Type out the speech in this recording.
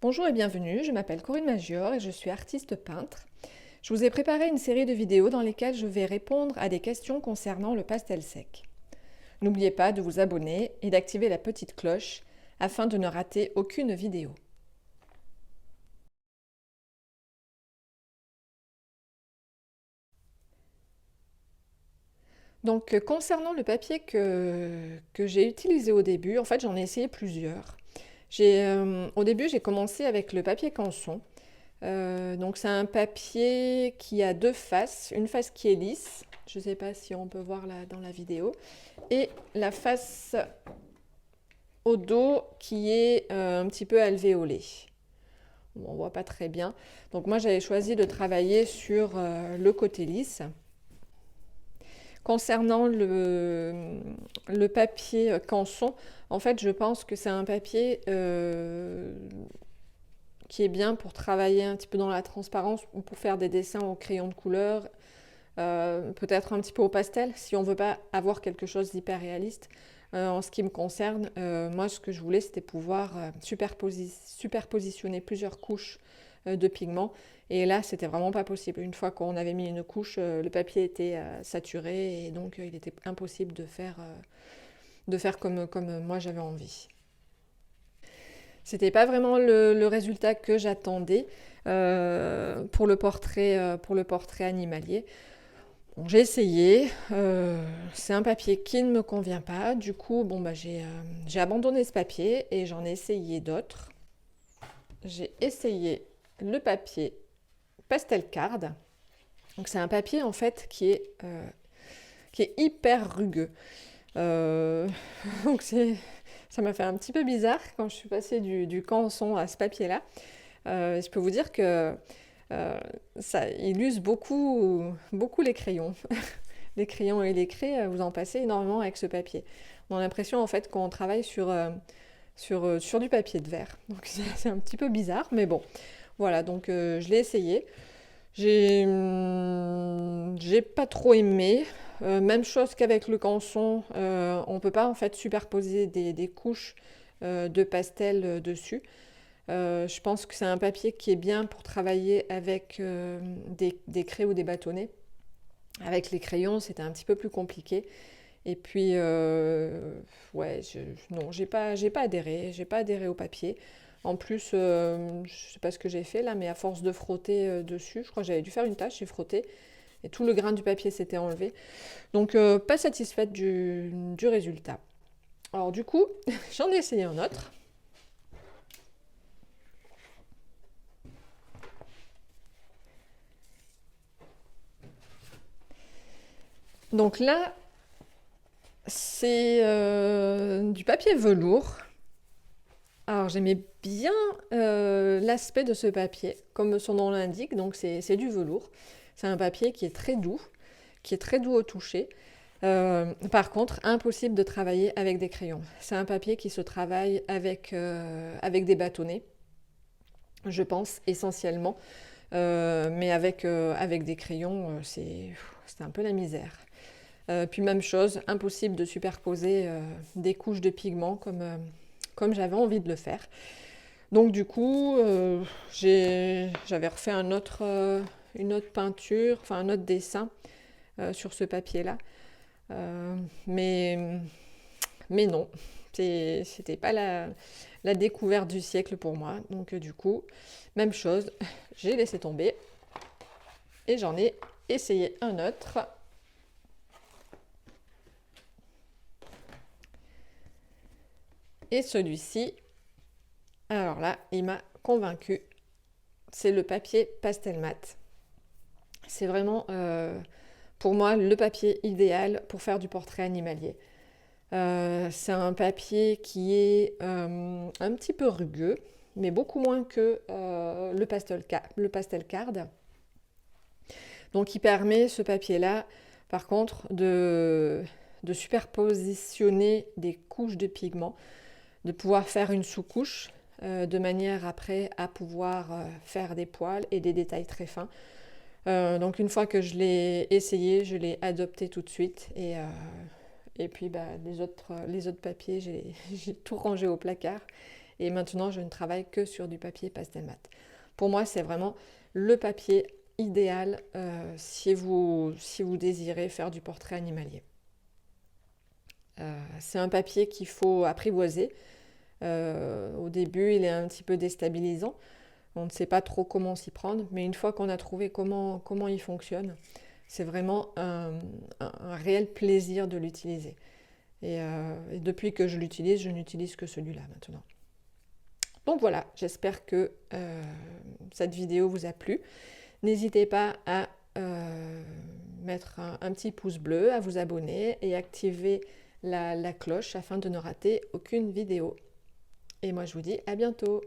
Bonjour et bienvenue, je m'appelle Corinne Magior et je suis artiste peintre. Je vous ai préparé une série de vidéos dans lesquelles je vais répondre à des questions concernant le pastel sec. N'oubliez pas de vous abonner et d'activer la petite cloche afin de ne rater aucune vidéo. Donc concernant le papier que j'ai utilisé au début, en fait j'en ai essayé plusieurs. Au début j'ai commencé avec le papier canson. Donc c'est un papier qui a deux faces, une face qui est lisse, je ne sais pas si on peut voir là dans la vidéo, et la face au dos qui est un petit peu alvéolée. Bon, on ne voit pas très bien. Donc moi j'avais choisi de travailler sur le côté lisse. Concernant le papier canson, en fait je pense que c'est un papier qui est bien pour travailler un petit peu dans la transparence ou pour faire des dessins au crayon de couleur, peut-être un petit peu au pastel, si on ne veut pas avoir quelque chose d'hyper réaliste. En ce qui me concerne, moi ce que je voulais c'était pouvoir superpositionner plusieurs couches de pigments. Et là, c'était vraiment pas possible. Une fois qu'on avait mis une couche, le papier était saturé et donc il était impossible de faire comme moi j'avais envie. C'était pas vraiment le résultat que j'attendais pour le portrait animalier. Bon, j'ai essayé, c'est un papier qui ne me convient pas. Du coup, bon, bah, j'ai abandonné ce papier et j'en ai essayé d'autres. J'ai essayé le papier pastel card. Donc c'est un papier en fait qui est hyper rugueux. Donc ça m'a fait un petit peu bizarre quand je suis passée du canson à ce papier-là. Je peux vous dire que il use beaucoup les crayons. Les crayons et les craies, vous en passez énormément avec ce papier. On a l'impression en fait qu'on travaille sur du papier de verre. Donc c'est un petit peu bizarre, mais bon. Voilà, donc je l'ai essayé. J'ai pas trop aimé. Même chose qu'avec le canson, on peut pas en fait superposer des couches de pastel dessus. Je pense que c'est un papier qui est bien pour travailler avec des craies ou des bâtonnets. Avec les crayons, c'était un petit peu plus compliqué. Et puis, ouais, non, j'ai pas adhéré au papier. En plus, je sais pas ce que j'ai fait là, mais à force de frotter dessus, je crois que j'avais dû faire une tâche, j'ai frotté, et tout le grain du papier s'était enlevé. Donc, pas satisfaite du résultat. Alors du coup, j'en ai essayé un autre. Donc là, c'est du papier velours. Alors j'aimais bien l'aspect de ce papier, comme son nom l'indique, donc c'est du velours. C'est un papier qui est très doux au toucher. Par contre, impossible de travailler avec des crayons. C'est un papier qui se travaille avec des bâtonnets, je pense, essentiellement. Mais avec des crayons, c'est un peu la misère. Puis même chose, impossible de superposer des couches de pigments comme j'avais envie de le faire. Donc du coup, j'avais refait une autre peinture, enfin un autre dessin sur ce papier-là. Euh, mais, mais non, c'était pas la découverte du siècle pour moi. Donc du coup, même chose, j'ai laissé tomber et j'en ai essayé un autre. Et celui-ci, alors là, il m'a convaincu. C'est le papier pastel mat. C'est vraiment, pour moi, le papier idéal pour faire du portrait animalier. C'est un papier qui est un petit peu rugueux, mais beaucoup moins que le pastel card. Donc il permet, ce papier-là, par contre, de superpositionner des couches de pigments, de pouvoir faire une sous-couche de manière après à pouvoir faire des poils et des détails très fins. Donc une fois que je l'ai essayé, je l'ai adopté tout de suite et puis bah, les autres papiers, j'ai tout rangé au placard Et maintenant, je ne travaille que sur du papier pastel-mat. Pour moi, c'est vraiment le papier idéal si vous désirez faire du portrait animalier. C'est un papier qu'il faut apprivoiser. Au début, il est un petit peu déstabilisant. On ne sait pas trop comment s'y prendre, mais une fois qu'on a trouvé comment il fonctionne, c'est vraiment un réel plaisir de l'utiliser. Et depuis que je l'utilise, je n'utilise que celui-là maintenant. Donc voilà, j'espère que cette vidéo vous a plu. N'hésitez pas à mettre un petit pouce bleu, à vous abonner et activer la cloche afin de ne rater aucune vidéo. Et moi je vous dis à bientôt.